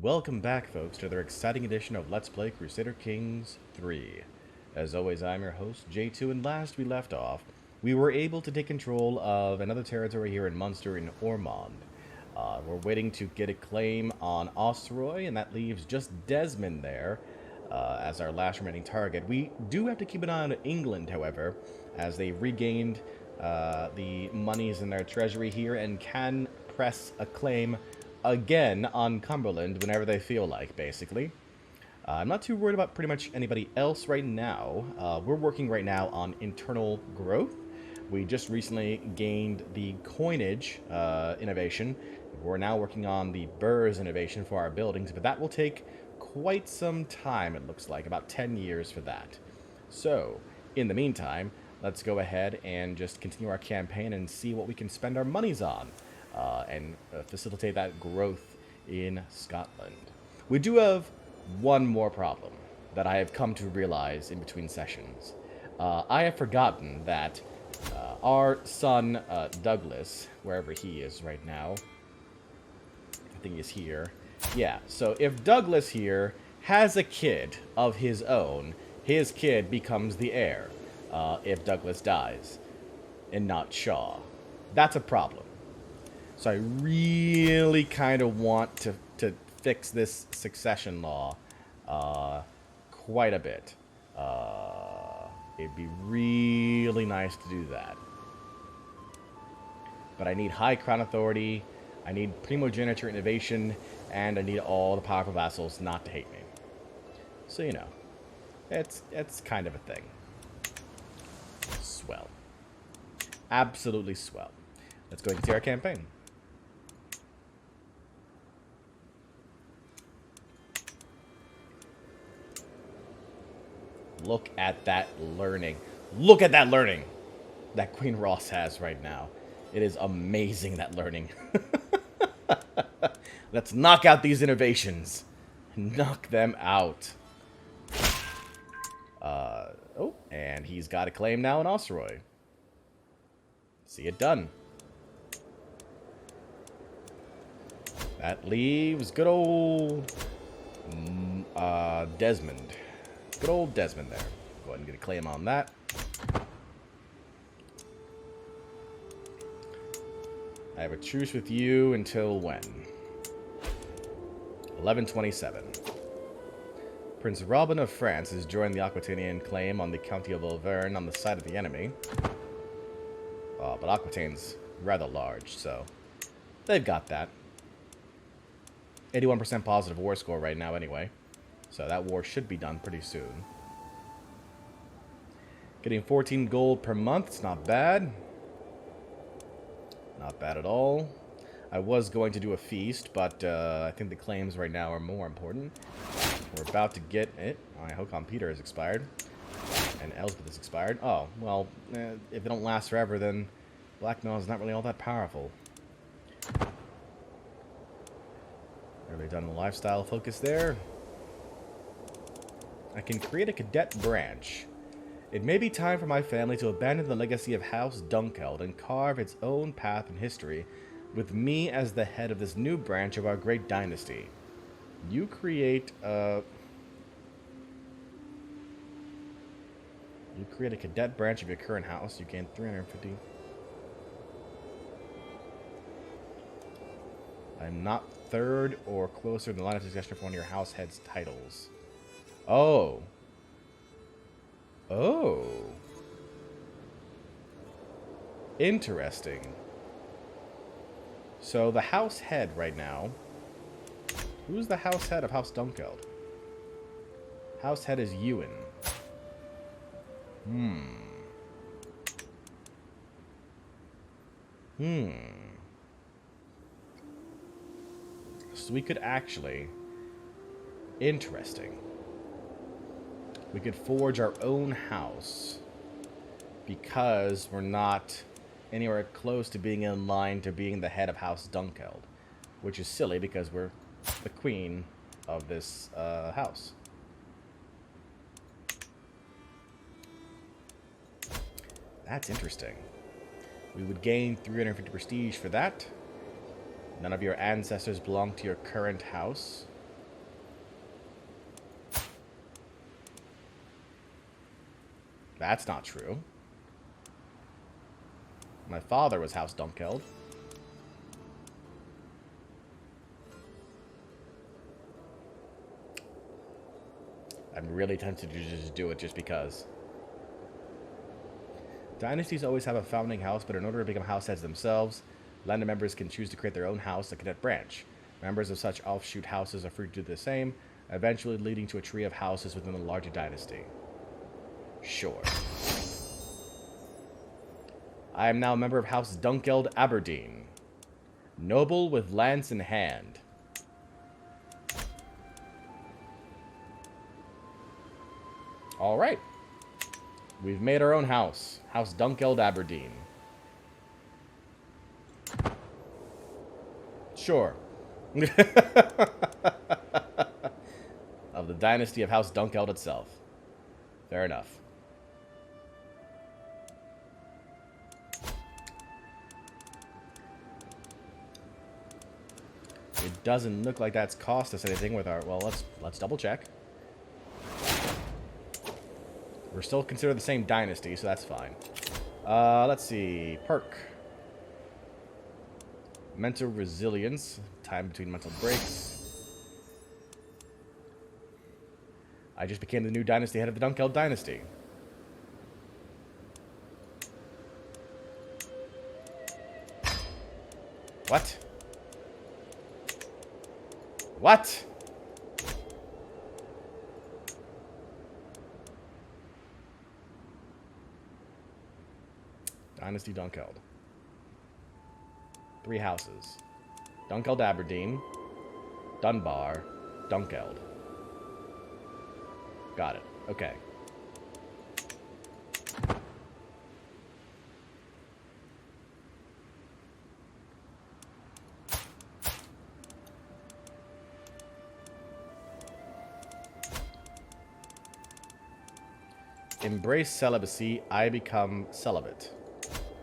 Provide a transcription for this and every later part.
Welcome back, folks, to another exciting edition of Let's Play Crusader Kings 3. As always, I'm your host, J2, and last we left off, we were able to take control of another territory here in Munster in Ormond. We're waiting to get a claim on Ostroy, and that leaves just Desmond there as our last remaining target. We do have to keep an eye on England, however, as they regained the monies in their treasury here and can press a claim again on Cumberland whenever they feel like, basically. I'm not too worried about pretty much anybody else right now. We're working right now on internal growth. We just recently gained the coinage innovation. We're now working on the burrs innovation for our buildings, but that will take quite some time, it looks like, about 10 years for that. So, in the meantime, let's go ahead and just continue our campaign and see what we can spend our monies on. And facilitate that growth in Scotland. We do have one more problem that I have come to realize in between sessions. I have forgotten that our son, Douglas, wherever he is right now, I think he's here. Yeah, so if Douglas here has a kid of his own, his kid becomes the heir if Douglas dies, and not Shaw. That's a problem. So I really kind of want to fix this succession law quite a bit. It'd be really nice to do that. But I need high crown authority, I need primogeniture innovation, and I need all the powerful vassals not to hate me. So, you know, it's kind of a thing. Swell. Absolutely swell. Let's go ahead and see our campaign. Look at that learning. Look at that learning that Queen Ross has right now. It is amazing, that learning. Let's knock out these innovations. Knock them out. Oh, and he's got a claim now in Ostroy. See it done. That leaves good old Desmond. Good old Desmond there. Go ahead and get a claim on that. I have a truce with you until when? 1127. Prince Robin of France has joined the Aquitanian claim on the County of Auvergne on the side of the enemy. But Aquitaine's rather large, so they've got that. 81% positive war score right now anyway. So that war should be done pretty soon. Getting 14 gold per month, it's not bad. Not bad at all. I was going to do a feast, but I think the claims right now are more important. We're about to get it. My Håkon Peter has expired. And Elspeth has expired. Oh, well, if they don't last forever, then blackmail is not really all that powerful. Really done the lifestyle focus there. I can create a cadet branch. It may be time for my family to abandon the legacy of House Dunkeld and carve its own path in history, with me as the head of this new branch of our great dynasty. You create a cadet branch of your current house. You gain 350. I'm not third or closer in the line of succession for one of your house head's titles. Oh. Oh. Interesting. So the house head right now. Who's the house head of House Dunkeld? House head is Ewan. So we could actually... Interesting. We could forge our own house because we're not anywhere close to being in line to being the head of House Dunkeld, which is silly because we're the queen of this house. That's interesting. We would gain 350 prestige for that. None of your ancestors belong to your current house. That's not true. My father was House Dunkeld. I'm really tempted to just do it just because. Dynasties always have a founding house, but in order to become house heads themselves, Landa members can choose to create their own house, a cadet branch. Members of such offshoot houses are free to do the same, eventually leading to a tree of houses within the larger dynasty. Sure. I am now a member of House Dunkeld Aberdeen. Noble with lance in hand. Alright. We've made our own house. House Dunkeld Aberdeen. Sure. Of the dynasty of House Dunkeld itself. Fair enough. It doesn't look like that's cost us anything with our... Well, let's double check. We're still considered the same dynasty, so that's fine. Let's see. Perk. Mental resilience. Time between mental breaks. I just became the new dynasty head of the Dunkeld dynasty. What? What? Dynasty Dunkeld. 3 houses. Dunkeld Aberdeen. Dunbar. Dunkeld. Got it. Okay. Embrace celibacy. I become celibate.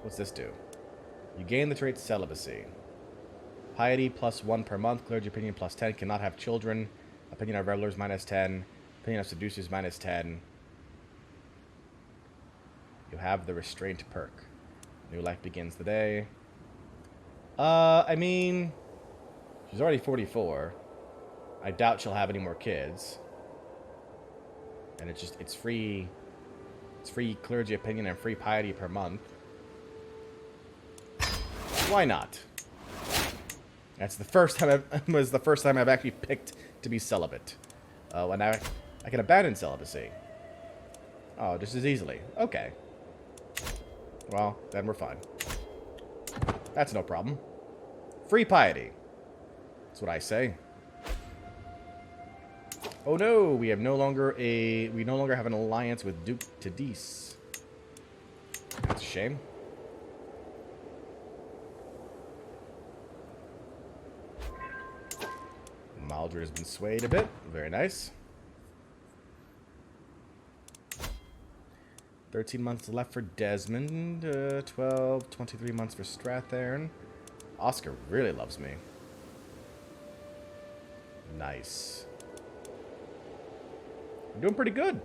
What's this do? You gain the trait celibacy. Piety +1 per month. Clergy opinion +10. Cannot have children. Opinion of revelers -10. Opinion of seducers -10. You have the restraint perk. New life begins today. I mean, she's already 44. I doubt she'll have any more kids. And it's free. It's free clergy opinion and free piety per month. Why not? That's the first time I've actually picked to be celibate. And I can abandon celibacy. Oh, just as easily. Okay. Well, then we're fine. That's no problem. Free piety. That's what I say. Oh no, we no longer have an alliance with Duke Tadis. That's a shame. Maldred has been swayed a bit. Very nice. 13 months left for Desmond. 23 months for Strathern. Oscar really loves me. Nice. We're doing pretty good.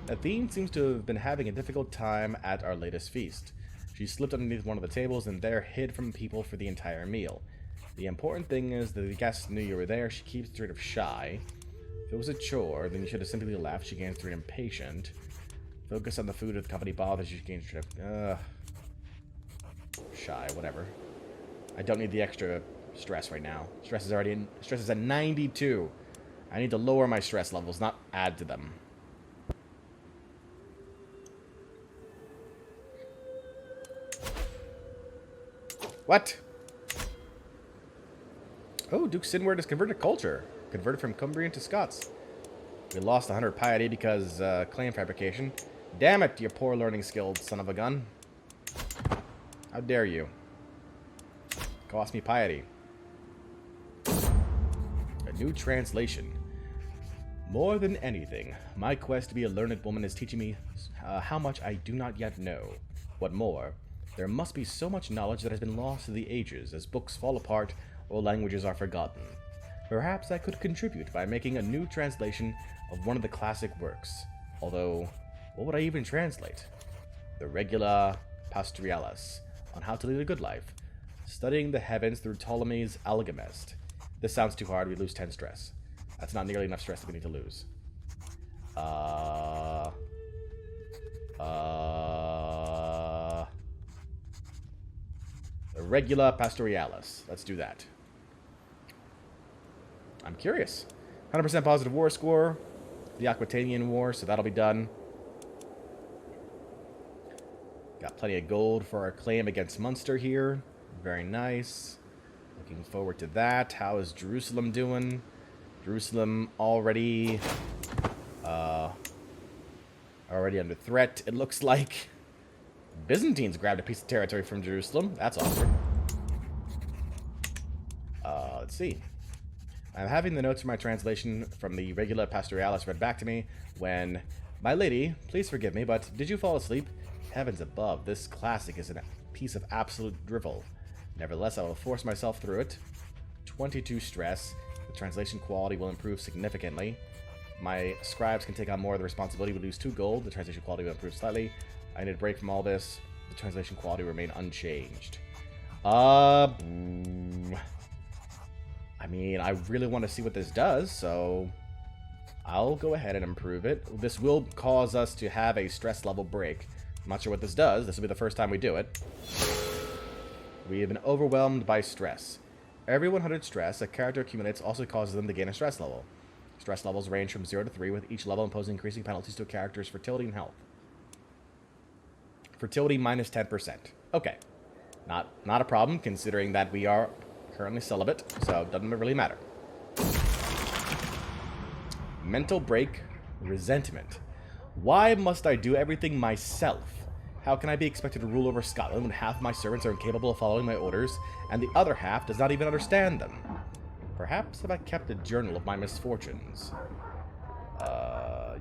Athene seems to have been having a difficult time at our latest feast. She slipped underneath one of the tables and there hid from people for the entire meal. The important thing is that the guests knew you were there. She keeps sort of shy. If it was a chore, then you should have simply left. She gains 3 impatient. Focus on the food if the company bothers you. She gains sort of shy, whatever. I don't need the extra stress right now. Stress is at 92. I need to lower my stress levels, not add to them. What? Oh, Duke Sinward has converted culture. Converted from Cumbrian to Scots. We lost 100 piety because claim fabrication. Damn it, you poor learning skilled son of a gun. How dare you? Cost me piety. A new translation. More than anything, my quest to be a learned woman is teaching me how much I do not yet know. What more, there must be so much knowledge that has been lost to the ages as books fall apart or languages are forgotten. Perhaps I could contribute by making a new translation of one of the classic works. Although, what would I even translate? The Regula Pastoralis, on how to lead a good life. Studying the heavens through Ptolemy's Alchemist. This sounds too hard, we lose 10 stress. That's not nearly enough stress that we need to lose. The Regula Pastoralis. Let's do that. I'm curious. 100% positive war score. The Aquitanian War, so that'll be done. Got plenty of gold for our claim against Munster here. Very nice. Looking forward to that. How is Jerusalem doing? Jerusalem already under threat, it looks like. Byzantines grabbed a piece of territory from Jerusalem. That's awkward. Let's see. I'm having the notes for my translation from the Regula Pastoralis read back to me when... My lady, please forgive me, but did you fall asleep? Heavens above, this classic is a piece of absolute drivel. Nevertheless, I will force myself through it. 22 stress. The translation quality will improve significantly. My scribes can take on more of the responsibility. We lose 2 gold. The translation quality will improve slightly. I need a break from all this. The translation quality will remain unchanged. I mean, I really want to see what this does, so I'll go ahead and improve it. This will cause us to have a stress level break. I'm not sure what this does. This will be the first time we do it. We have been overwhelmed by stress. Every 100 stress a character accumulates also causes them to gain a stress level. Stress levels range from 0 to 3, with each level imposing increasing penalties to a character's fertility and health. Fertility minus 10%. Okay. Not a problem, considering that we are currently celibate, so it doesn't really matter. Mental break. Resentment. Why must I do everything myself? How can I be expected to rule over Scotland when half my servants are incapable of following my orders, and the other half does not even understand them? Perhaps if I kept a journal of my misfortunes.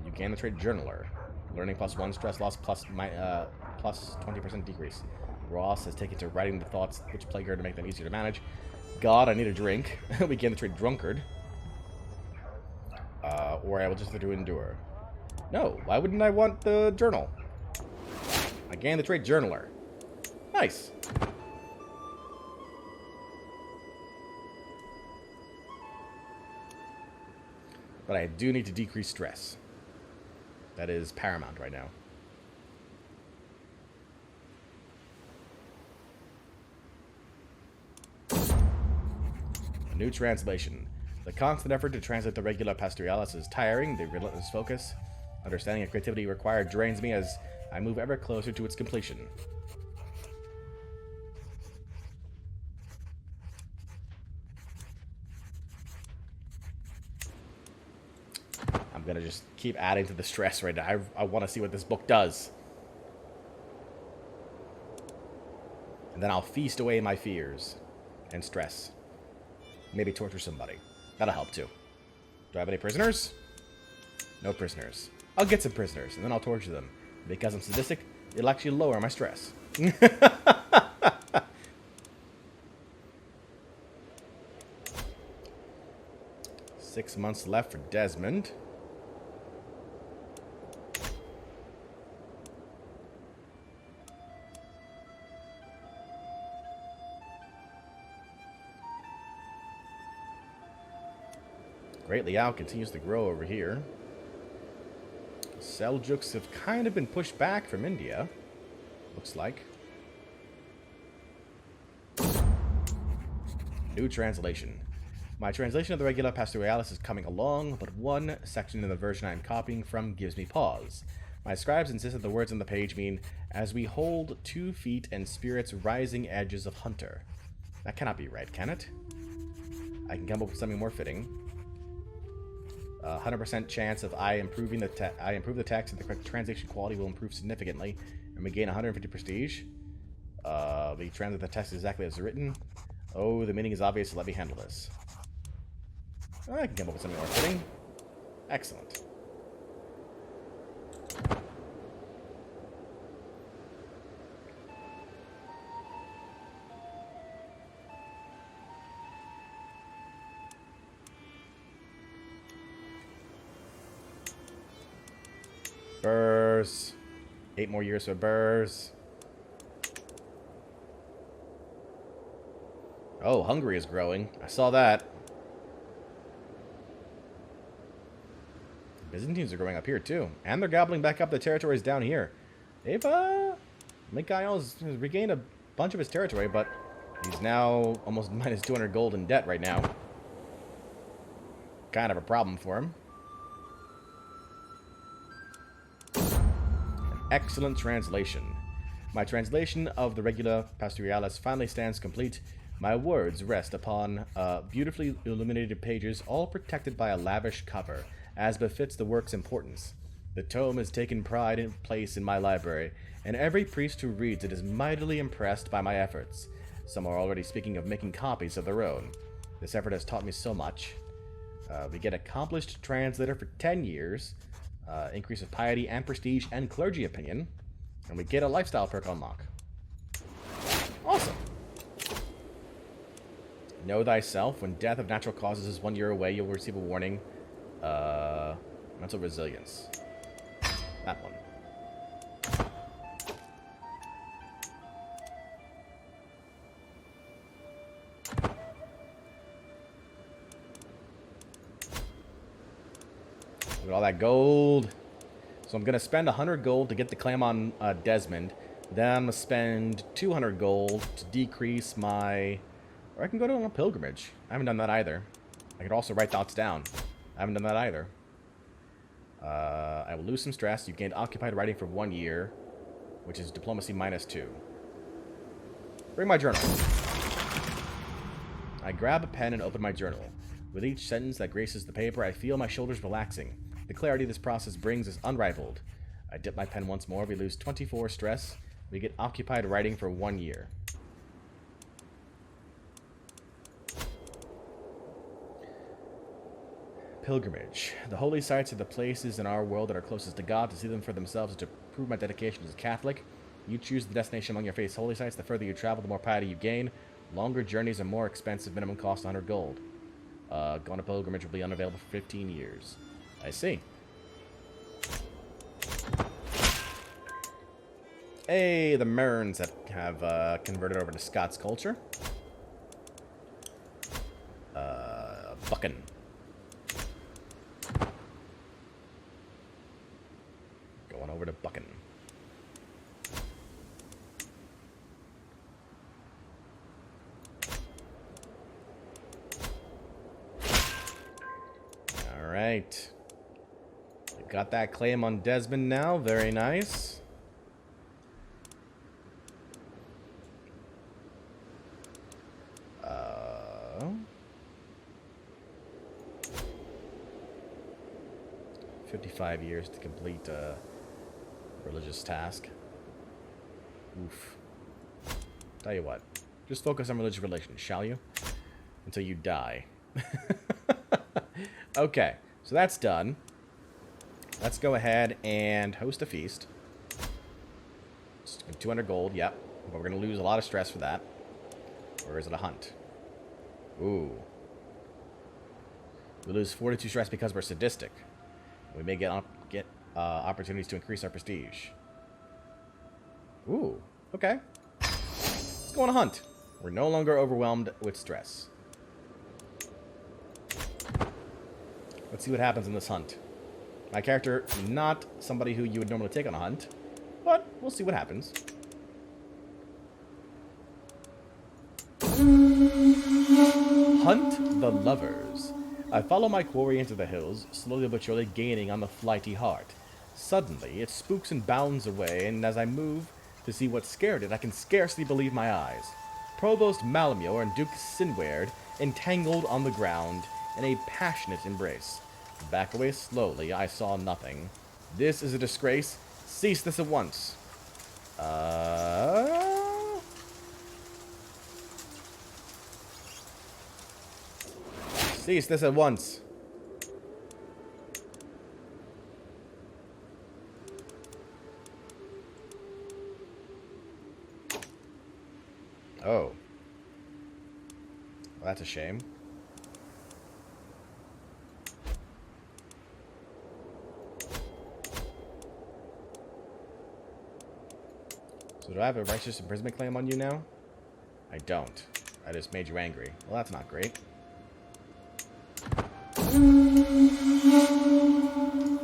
You gain the trait Journaler. Learning +1, stress loss plus 20% decrease. Ross has taken to writing the thoughts which plague her to make them easier to manage. God, I need a drink. We gain the trait Drunkard. Or I will just have to endure. No, why wouldn't I want the journal? I gain the trait Journaler. Nice. But I do need to decrease stress. That is paramount right now. A new translation. The constant effort to translate the Regula Pastoralis is tiring. The relentless focus, understanding and creativity required drains me as I move ever closer to its completion. I'm going to just keep adding to the stress right now. I want to see what this book does. And then I'll feast away my fears and stress. Maybe torture somebody. That'll help too. Do I have any prisoners? No prisoners. I'll get some prisoners, and then I'll torture them. Because I'm sadistic, it'll actually lower my stress. 6 months left for Desmond. Great Liao continues to grow over here. Seljuks have kind of been pushed back from India, looks like. New translation. My translation of the Regula Pastoralis is coming along, but one section in the version I am copying from gives me pause. My scribes insist that the words on the page mean, as we hold 2 feet and spirits rising edges of hunter. That cannot be right, can it? I can come up with something more fitting. 100% chance of I improve the text and the correct translation quality will improve significantly, and we gain 150 prestige. We translate the text exactly as written. Oh, the meaning is obvious, so let me handle this. I can come up with something more fitting. Excellent. Burrs. 8 more years for Burrs. Oh, Hungary is growing. I saw that. Byzantines are growing up here, too. And they're gobbling back up the territories down here. They've, Mikhail's regained a bunch of his territory, but he's now almost minus 200 gold in debt right now. Kind of a problem for him. An excellent translation. My translation of the Regula Pastorialis finally stands complete. My words rest upon beautifully illuminated pages, all protected by a lavish cover, as befits the work's importance. The tome has taken pride in place in my library, and every priest who reads it is mightily impressed by my efforts. Some are already speaking of making copies of their own. This effort has taught me so much. We get accomplished translator for 10 years, increase of piety and prestige and clergy opinion, and we get a lifestyle perk unlock. Awesome. Know thyself. When death of natural causes is 1 year away, you'll receive a warning. Mental resilience. That one. Look at all that gold. So I'm going to spend 100 gold to get the claim on Desmond. Then I'm going to spend 200 gold to decrease my... Or I can go on a pilgrimage. I haven't done that either. I could also write thoughts down. I haven't done that either. I will lose some stress. You gained occupied writing for 1 year, which is diplomacy -2. Bring my journal. I grab a pen and open my journal. With each sentence that graces the paper, I feel my shoulders relaxing. The clarity this process brings is unrivaled. I dip my pen once more. We lose 24 stress. We get occupied writing for 1 year. Pilgrimage. The holy sites are the places in our world that are closest to God. To see them for themselves and to prove my dedication as a Catholic. You choose the destination among your faith's holy sites. The further you travel, the more piety you gain. Longer journeys are more expensive. Minimum cost 100 gold. Going on a pilgrimage will be unavailable for 15 years. I see. Hey, the Mearns have converted over to Scots culture. Buchan. Going over to Buchan. Alright. Got that claim on Desmond now. Very nice. Uh, 55 years to complete a religious task. Oof. Tell you what. Just focus on religious relations, shall you? Until you die. Okay, so that's done. Let's go ahead and host a feast. 200 gold, yep. But we're going to lose a lot of stress for that. Or is it a hunt? Ooh. We lose 42 stress because we're sadistic. We may get opportunities to increase our prestige. Ooh, okay. Let's go on a hunt. We're no longer overwhelmed with stress. Let's see what happens in this hunt. My character, not somebody who you would normally take on a hunt, but we'll see what happens. Hunt the lovers. I follow my quarry into the hills, slowly but surely gaining on the flighty heart. Suddenly, it spooks and bounds away, and as I move to see what scared it, I can scarcely believe my eyes. Provost Malamure and Duke Sinward entangled on the ground in a passionate embrace. Back away slowly, I saw nothing. This is a disgrace. Cease this at once. Cease this at once. Oh. Well, that's a shame. So do I have a righteous imprisonment claim on you now? I don't. I just made you angry. Well, that's not great.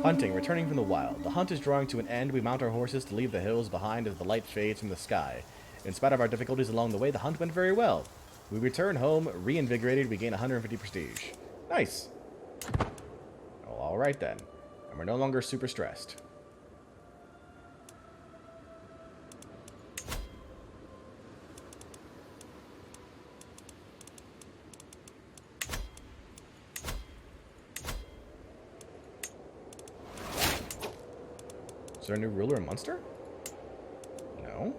Hunting, returning from the wild. The hunt is drawing to an end. We mount our horses to leave the hills behind as the light fades from the sky. In spite of our difficulties along the way, the hunt went very well. We return home, reinvigorated. We gain 150 prestige. Nice. Well, alright then. And we're no longer super stressed. Is there a new ruler in Munster? No.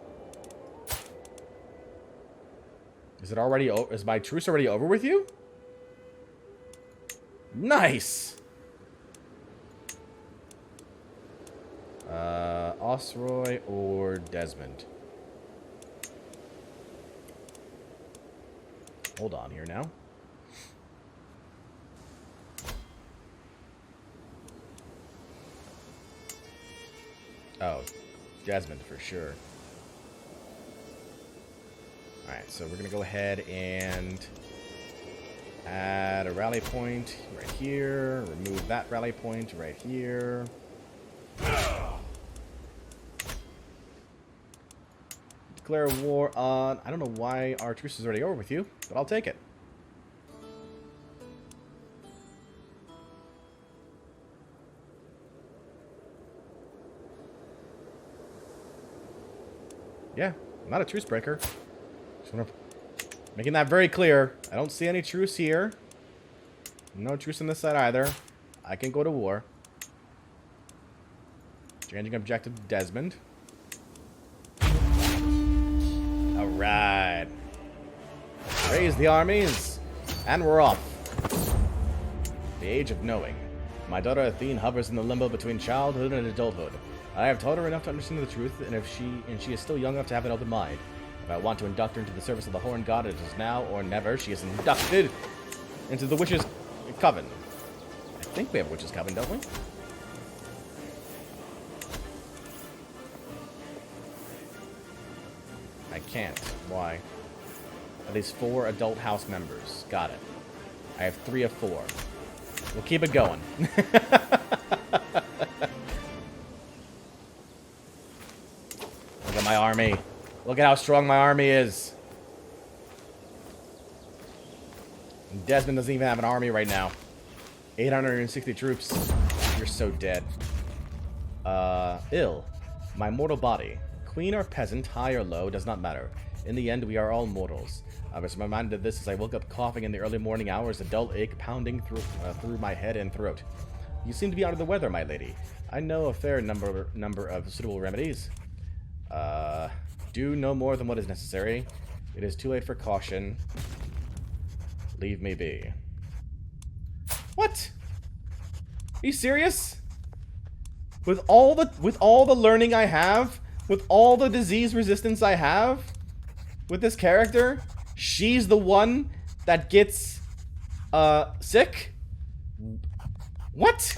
Is my truce already over with you? Nice! Osroy or Desmond? Hold on here now. Oh, Desmond for sure. Alright, so we're going to go ahead and add a rally point right here. Remove that rally point right here. Declare war on... I don't know why our truce is already over with you, but I'll take it. Yeah, I'm not a truce breaker. Just wanna... Making that very clear. I don't see any truce here. No truce on this side either. I can go to war. Changing objective to Desmond. Alright. Raise the armies. And we're off. The age of knowing. My daughter Athene hovers in the limbo between childhood and adulthood. I have taught her enough to understand the truth, and she is still young enough to have an open mind. If I want to induct her into the service of the Horn God, it is now or never. She is inducted into the Witch's Coven. I think we have a Witch's Coven, don't we? I can't. Why? At least 4 adult house members. Got it. I have 3 of 4. We'll keep it going. Look at my army. Look at how strong my army is. Desmond doesn't even have an army right now. 860 troops. You're so dead. Ill. My mortal body. Queen or peasant, high or low, does not matter. In the end, we are all mortals. I was reminded of this as I woke up coughing in the early morning hours, a dull ache pounding through my head and throat. You seem to be out of the weather, my lady. I know a fair number of suitable remedies. Do no more than what is necessary. It is too late for caution. Leave me be. What? Are you serious? With all the learning I have, with all the disease resistance I have, with this character, she's the one that gets sick? What?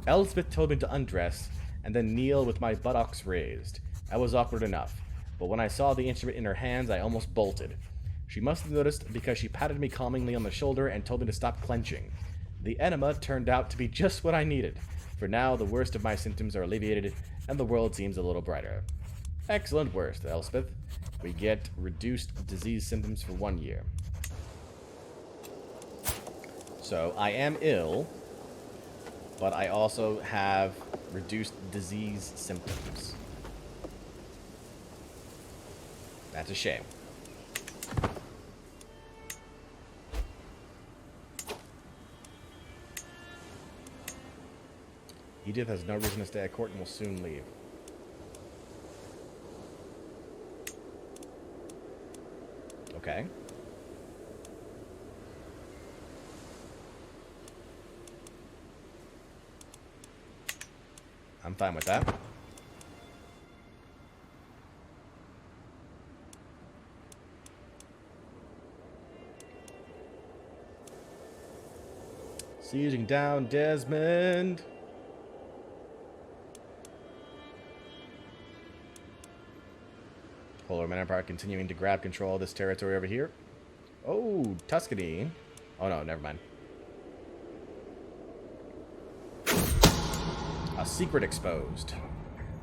Elspeth told me to undress, and then kneel with my buttocks raised. That was awkward enough, but when I saw the instrument in her hands, I almost bolted. She must have noticed because she patted me calmingly on the shoulder and told me to stop clenching. The enema turned out to be just what I needed. For now, the worst of my symptoms are alleviated, and the world seems a little brighter. Excellent worst, Elspeth. We get reduced disease symptoms for 1 year. So, I am ill, but I also have reduced disease symptoms. That's a shame. Edith has no reason to stay at court and will soon leave. Okay. I'm fine with that. Sieging down Desmond. Polar Men Empire continuing to grab control of this territory over here. Oh, Tuscany. Oh no, never mind. A secret exposed.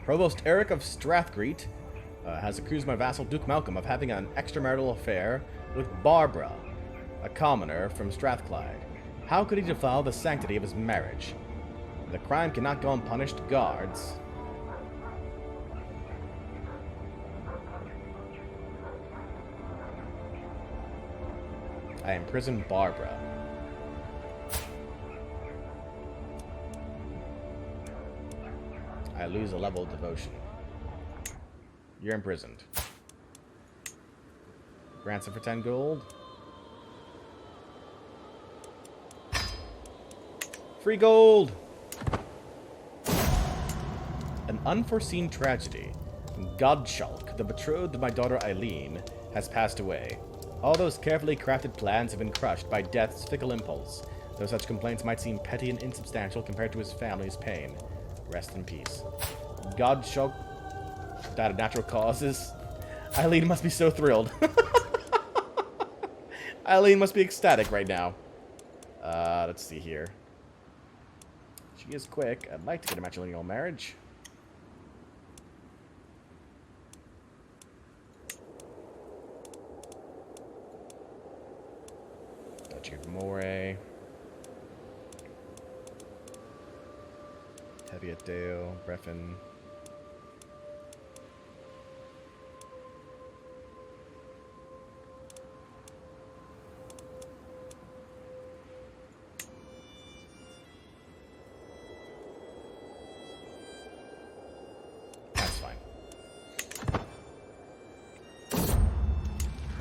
Provost Eric of Strathgreet has accused my vassal Duke Malcolm of having an extramarital affair with Barbara, a commoner from Strathclyde. How could he defile the sanctity of his marriage? The crime cannot go unpunished. Guards. I imprison Barbara. I lose a level of devotion. You're imprisoned. Ransom for 10 gold. Free gold! An unforeseen tragedy. Godschalk, the betrothed of my daughter Eileen, has passed away. All those carefully crafted plans have been crushed by death's fickle impulse, though such complaints might seem petty and insubstantial compared to his family's pain. Rest in peace. Godschalk died of natural causes. Eileen must be so thrilled. Eileen must be ecstatic right now. Let's see here. She is quick. I'd like to get a matrilineal marriage. Duchy of Moray. Teviotdale, Breffin.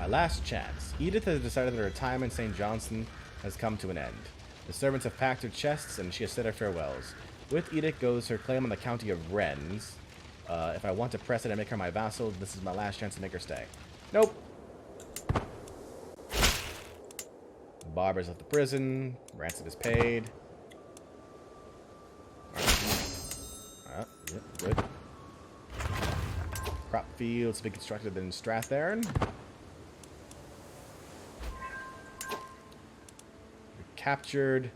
Last chance. Edith has decided that her time in St. Johnson has come to an end. The servants have packed her chests, and she has said her farewells. With Edith goes her claim on the county of Rennes. If I want to press it and make her my vassal, this is my last chance to make her stay. Nope. Barbara's left the prison. Ransom is paid. Yep, good. Crop fields to be constructed in Strathern. Captured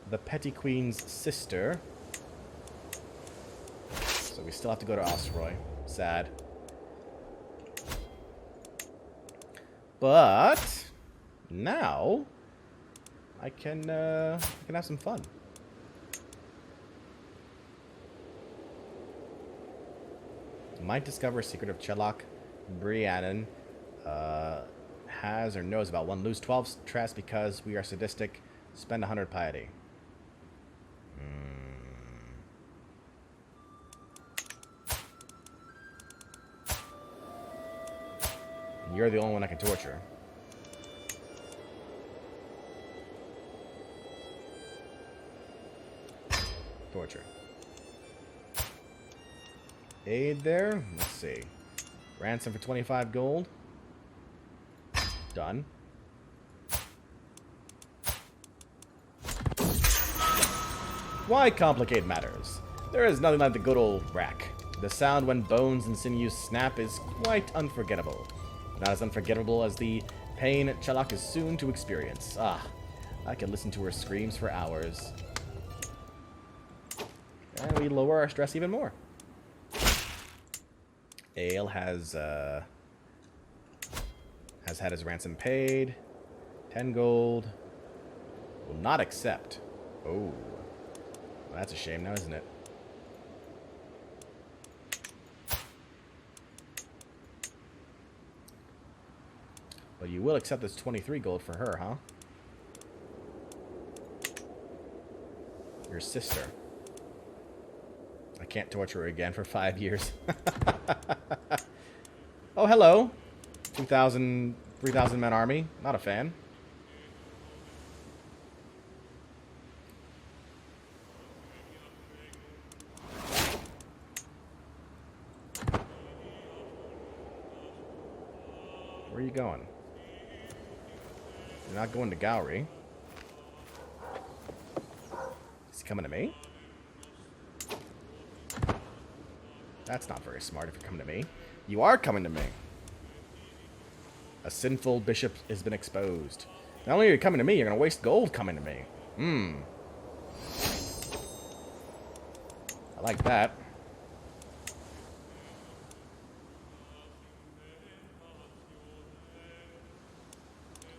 the Petty Queen's sister. So we still have to go to Ostroy. Sad. But now I can have some fun. Might discover a secret of Chelok. Briannon has or knows about one. Lose 12 stress because we are sadistic. Spend 100 piety. You're the only one I can torture. Torture. Aid there. Let's see. Ransom for 25 gold. Done. Why complicate matters? There is nothing like the good old rack. The sound when bones and sinews snap is quite unforgettable. Not as unforgettable as the pain Chelok is soon to experience. Ah, I can listen to her screams for hours. And we lower our stress even more. Ale has had his ransom paid. 10 gold. Will not accept. Oh. Well, that's a shame now, isn't it? But you will accept this 23 gold for her, huh? Your sister. I can't torture her again for 5 years. Oh, hello. 2,000, 3,000 men army. Not a fan. Where are you going? You're not going to Gowrie. Is he coming to me? That's not very smart if you're coming to me. You are coming to me. A sinful bishop has been exposed. Not only are you coming to me, you're going to waste gold coming to me. I like that.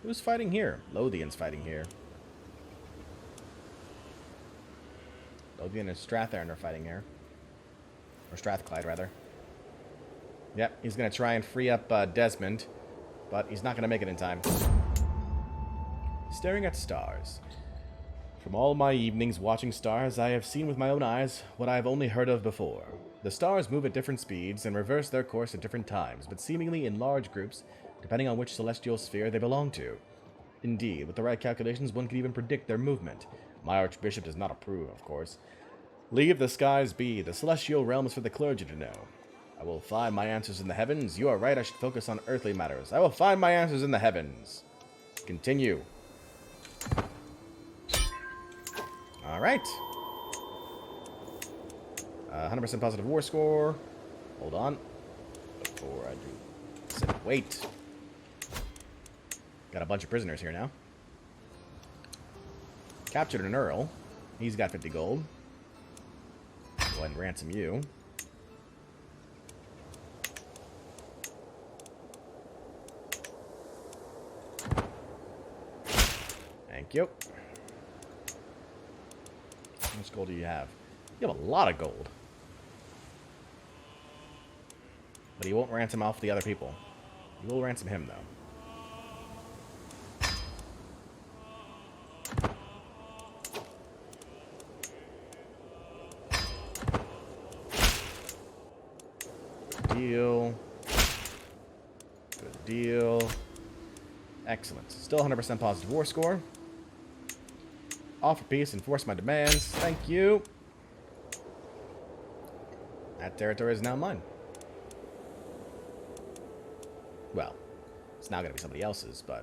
Who's fighting here? Lothian's fighting here. Lothian and Strathairn are fighting here. Or Strathclyde, rather. Yep, he's going to try and free up Desmond, but he's not going to make it in time. Staring at stars. From all my evenings watching stars, I have seen with my own eyes what I have only heard of before. The stars move at different speeds and reverse their course at different times, but seemingly in large groups, depending on which celestial sphere they belong to. Indeed, with the right calculations, one could even predict their movement. My archbishop does not approve, of course. Leave the skies be. The celestial realm is for the clergy to know. I will find my answers in the heavens. You are right, I should focus on earthly matters. I will find my answers in the heavens. Continue. Alright. 100% positive war score. Hold on. Before I do... Wait. Got a bunch of prisoners here now. Captured an earl. He's got 50 gold. Go ahead and ransom you. Thank you. How much gold do you have? You have a lot of gold. But he won't ransom off the other people. You will ransom him, though. Deal. Good deal. Excellent. Still 100% positive war score. Offer peace, enforce my demands. Thank you. That territory is now mine. Well, it's now going to be somebody else's, but...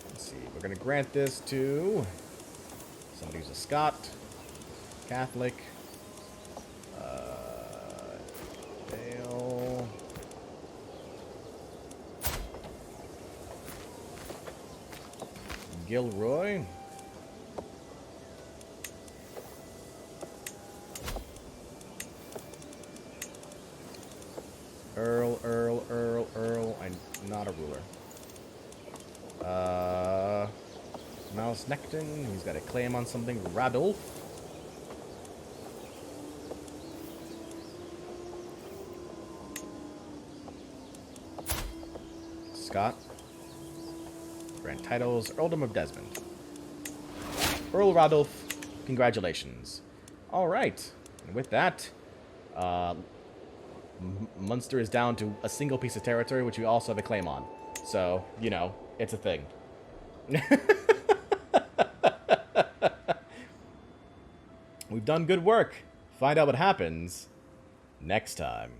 Let's see. We're going to grant this to... somebody who's a Scot. Catholic. Dale. Gilroy. Earl. I'm not a ruler. Mouse Necton. He's got a claim on something. Radulf. Scott. Grant titles. Earldom of Desmond. Earl Radulf. Congratulations. Alright. And with that, Munster is down to a single piece of territory, which we also have a claim on. So, you know, it's a thing. We've done good work. Find out what happens next time.